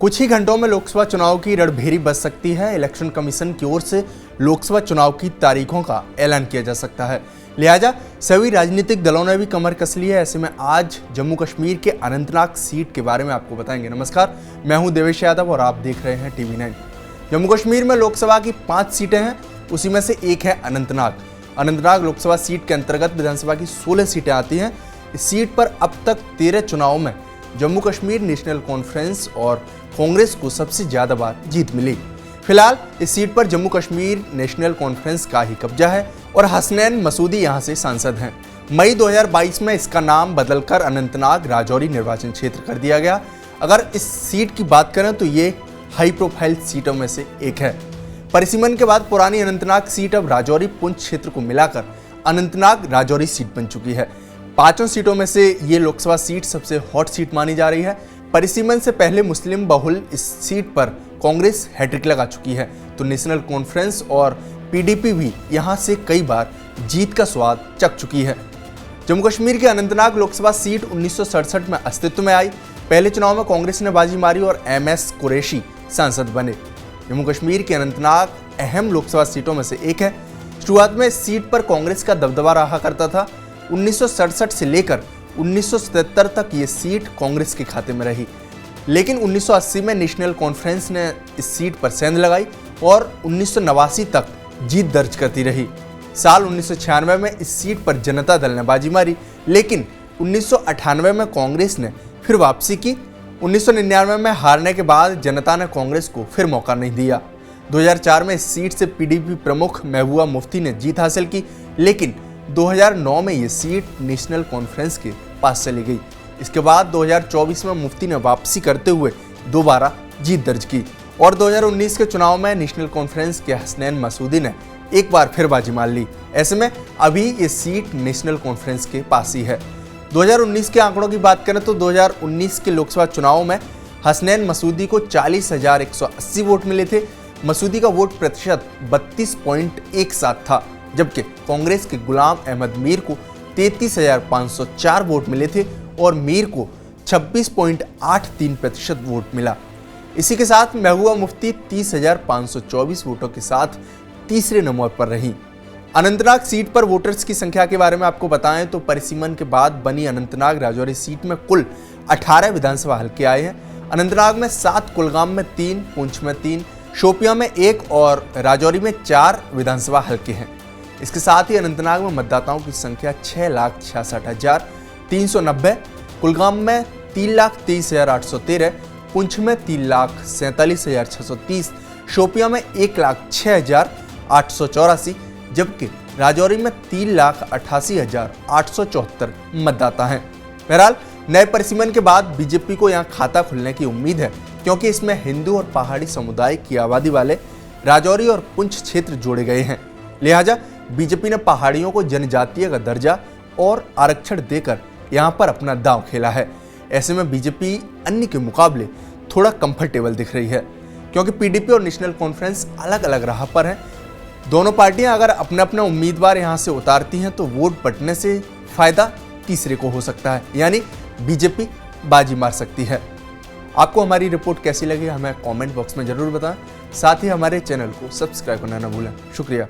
कुछ ही घंटों में लोकसभा चुनाव की रणभेरी बज सकती है। इलेक्शन कमीशन की ओर से लोकसभा चुनाव की तारीखों का ऐलान किया जा सकता है, लिहाजा सभी राजनीतिक दलों ने भी कमर कस ली है। ऐसे में आज जम्मू कश्मीर के अनंतनाग सीट के बारे में आपको बताएंगे। नमस्कार, मैं हूं देवेश यादव और आप देख रहे हैं टीवी 9। जम्मू कश्मीर में लोकसभा की 5 सीटें हैं, उसी में से एक है अनंतनाग। अनंतनाग लोकसभा सीट के अंतर्गत विधानसभा की 16 सीटें आती हैं। इस सीट पर अब तक 13 चुनावों में जम्मू कश्मीर नेशनल कॉन्फ्रेंस और कांग्रेस को सबसे ज्यादा बार जीत मिली। फिलहाल इस सीट पर जम्मू कश्मीर नेशनल कॉन्फ्रेंस का ही कब्जा है और हसनैन मसूदी यहां से सांसद हैं। मई 2022 में इसका नाम बदलकर अनंतनाग राजौरी निर्वाचन क्षेत्र कर दिया गया। अगर इस सीट की बात करें तो ये हाई प्रोफाइल सीटों में से एक है। परिसीमन के बाद पुरानी अनंतनाग सीट अब राजौरी पुंछ क्षेत्र को मिलाकर अनंतनाग राजौरी सीट बन चुकी है। 5 सीटों में से ये लोकसभा सीट सबसे हॉट सीट मानी जा रही है। परिसीमन से पहले मुस्लिम बहुल इस सीट पर कांग्रेस हैट्रिक लगा चुकी है, तो नेशनल कॉन्फ्रेंस और पीडीपी भी यहां से कई बार जीत का स्वाद चख चुकी है। जम्मू कश्मीर की अनंतनाग लोकसभा सीट 1967 में अस्तित्व में आई। पहले चुनाव में कांग्रेस ने बाजी मारी और एमएस कुरैशी सांसद बने। जम्मू कश्मीर की अनंतनाग अहम लोकसभा सीटों में से एक है। शुरुआत में इस सीट पर कांग्रेस का दबदबा रहा करता था। 1967 से लेकर 1977 तक ये सीट कांग्रेस के खाते में रही, लेकिन 1980 में नेशनल कॉन्फ्रेंस ने इस सीट पर सेंध लगाई और 1989 तक जीत दर्ज करती रही। साल 1996 में इस सीट पर जनता दल ने बाजी मारी, लेकिन 1998 में कांग्रेस ने फिर वापसी की। 1999 में हारने के बाद जनता ने कांग्रेस को फिर मौका नहीं दिया। 2004 में इस सीट से पीडीपी प्रमुख महबूबा मुफ्ती ने जीत हासिल की, लेकिन 2009 में ये सीट नेशनल कॉन्फ्रेंस के पास चली गई। इसके बाद 2024 में मुफ्ती ने वापसी करते हुए दोबारा जीत दर्ज की और 2019 के चुनाव में नेशनल कॉन्फ्रेंस के हसनैन मसूदी ने एक बार फिर बाजी मार ली। ऐसे में अभी ये सीट नेशनल कॉन्फ्रेंस के पास ही है। 2019 के आंकड़ों की बात करें तो 2019 के लोकसभा चुनाव में हसनैन मसूदी को 40,180 वोट मिले थे। मसूदी का वोट प्रतिशत 32.17 था, जबकि कांग्रेस के गुलाम अहमद मीर को 33,504 वोट मिले थे और मीर को 26.83% वोट मिला। इसी के साथ महबूबा मुफ्ती 30,524 वोटों के साथ तीसरे नंबर पर रही। अनंतनाग सीट पर वोटर्स की संख्या के बारे में आपको बताएं तो परिसीमन के बाद बनी अनंतनाग राजौरी सीट में कुल 18 विधानसभा हल्के आए हैं। अनंतनाग में 7, कुलगाम में 3, पुंछ में 3, शोपियां में 1 और राजौरी में 4 विधानसभा हल्के हैं। इसके साथ ही अनंतनाग में मतदाताओं की संख्या 6,66,390, कुलगाम में 3,23,813, पुंछ में 3,47,630, शोपियां में 1,06,884, जबकि राजौरी में 3,88,874 मतदाता हैं। बहरहाल नए परिसीमन के बाद बीजेपी को यहां खाता खुलने की उम्मीद है, क्योंकि इसमें हिंदू और पहाड़ी समुदाय की आबादी वाले राजौरी और पुंछ क्षेत्र जोड़े गए हैं। लिहाजा बीजेपी ने पहाड़ियों को जनजातीय का दर्जा और आरक्षण देकर यहां पर अपना दांव खेला है। ऐसे में बीजेपी अन्य के मुकाबले थोड़ा कंफर्टेबल दिख रही है, क्योंकि पीडीपी और नेशनल कॉन्फ्रेंस अलग अलग राह पर हैं। दोनों पार्टियां अगर अपने अपने उम्मीदवार यहां से उतारती हैं तो वोट बंटने से फायदा तीसरे को हो सकता है, यानी बीजेपी बाजी मार सकती है। आपको हमारी रिपोर्ट कैसी लगी हमें कमेंट बॉक्स में जरूर बताएं। साथ ही हमारे चैनल को सब्सक्राइब करना न भूलें। शुक्रिया।